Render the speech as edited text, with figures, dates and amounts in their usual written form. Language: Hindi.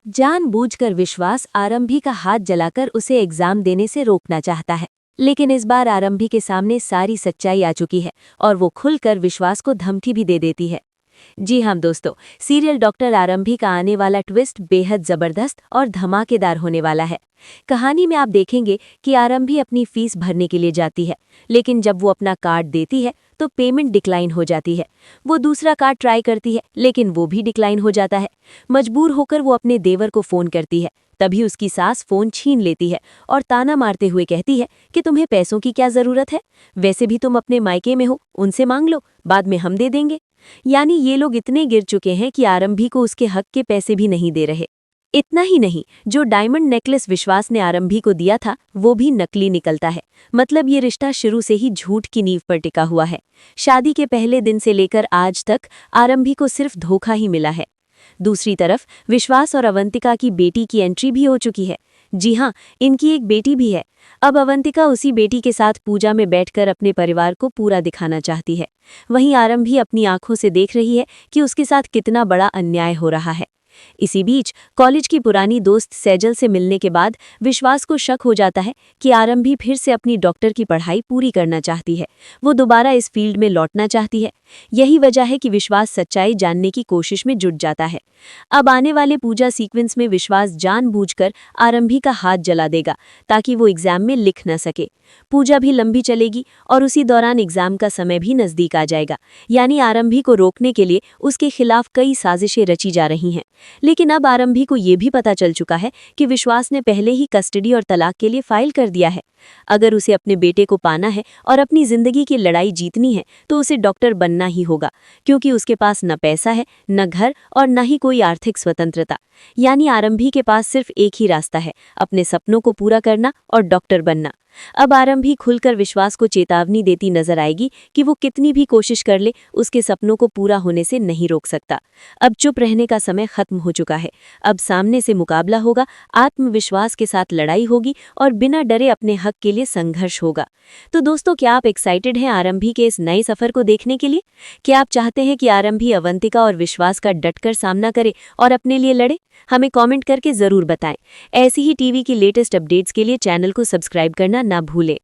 जानबूझकर विश्वास आरंभी का हाथ जलाकर उसे एग्जाम देने से रोकना चाहता है। लेकिन इस बार आरंभी के सामने सारी सच्चाई आ चुकी है और वो खुलकर विश्वास को धमकी भी दे देती है। जी हाँ दोस्तों, सीरियल डॉक्टर आरंभी का आने वाला ट्विस्ट बेहद जबरदस्त और धमाकेदार होने वाला है। कहानी में आप देखेंगे कि आरंभी अपनी फीस भरने के लिए जाती है, लेकिन जब वो अपना कार्ड देती है तो पेमेंट डिक्लाइन हो जाती है। वो दूसरा कार्ड ट्राई करती है, लेकिन वो भी डिक्लाइन हो जाता है। मजबूर होकर वो अपने देवर को फोन करती है। तभी उसकी सास फोन छीन लेती है और ताना मारते हुए कहती है कि तुम्हें पैसों की क्या जरूरत है, वैसे भी तुम अपने मायके में हो, उनसे मांग लो, बाद में हम दे देंगे। यानी ये लोग इतने गिर चुके हैं कि आरंभी को उसके हक के पैसे भी नहीं दे रहे। इतना ही नहीं, जो डायमंड नेकलेस विश्वास ने आरंभी को दिया था वो भी नकली निकलता है। मतलब ये रिश्ता शुरू से ही झूठ की नींव पर टिका हुआ है। शादी के पहले दिन से लेकर आज तक आरंभी को सिर्फ धोखा ही मिला है। दूसरी तरफ विश्वास और अवंतिका की बेटी की एंट्री भी हो चुकी है। जी हाँ, इनकी एक बेटी भी है। अब अवंतिका उसी बेटी के साथ पूजा में बैठकर अपने परिवार को पूरा दिखाना चाहती है। वहीं आरंभी अपनी आंखों से देख रही है कि उसके साथ कितना बड़ा अन्याय हो रहा है। इसी बीच कॉलेज की पुरानी दोस्त सेजल से मिलने के बाद विश्वास को शक हो जाता है कि आरंभी फिर से अपनी डॉक्टर की पढ़ाई पूरी करना चाहती है। वो दोबारा इस फील्ड में लौटना चाहती है। यही वजह है कि विश्वास सच्चाई जानने की कोशिश में जुट जाता है। अब आने वाले पूजा सीक्वेंस में विश्वास जानबूझकर आरंभी का हाथ जला देगा ताकि वो एग्जाम में लिख न सके। पूजा भी लंबी चलेगी और उसी दौरान एग्जाम का समय भी नजदीक आ जाएगा। यानी आरंभी को रोकने के लिए उसके खिलाफ कई साजिशें रची जा रही हैं। लेकिन अब आरंभी को ये भी पता चल चुका है कि विश्वास ने पहले ही कस्टडी और तलाक के लिए फाइल कर दिया है। अगर उसे अपने बेटे को पाना है और अपनी जिंदगी की लड़ाई जीतनी है तो उसे डॉक्टर बनना ही होगा, क्योंकि उसके पास न पैसा है, न घर और न ही कोई आर्थिक स्वतंत्रता। यानी आरंभी के पास सिर्फ एक ही रास्ता है, अपने सपनों को पूरा करना और डॉक्टर बनना। अब आरंभी खुलकर विश्वास को चेतावनी देती नजर आएगी कि वो कितनी भी कोशिश कर ले, उसके सपनों को पूरा होने से नहीं रोक सकता। अब चुप रहने का समय खत्म हो चुका है। अब सामने से मुकाबला होगा, आत्मविश्वास के साथ लड़ाई होगी और बिना डरे अपने हक के लिए संघर्ष होगा। तो दोस्तों, क्या आप एक्साइटेड हैं आरंभी के इस नए सफर को देखने के लिए? क्या आप चाहते हैं कि आरंभी अवंतिका और विश्वास का डटकर सामना करे और अपने लिए लड़े? हमें कमेंट करके जरूर बताएं। ऐसी ही टीवी की लेटेस्ट अपडेट्स के लिए चैनल को सब्सक्राइब करना ना भूलें।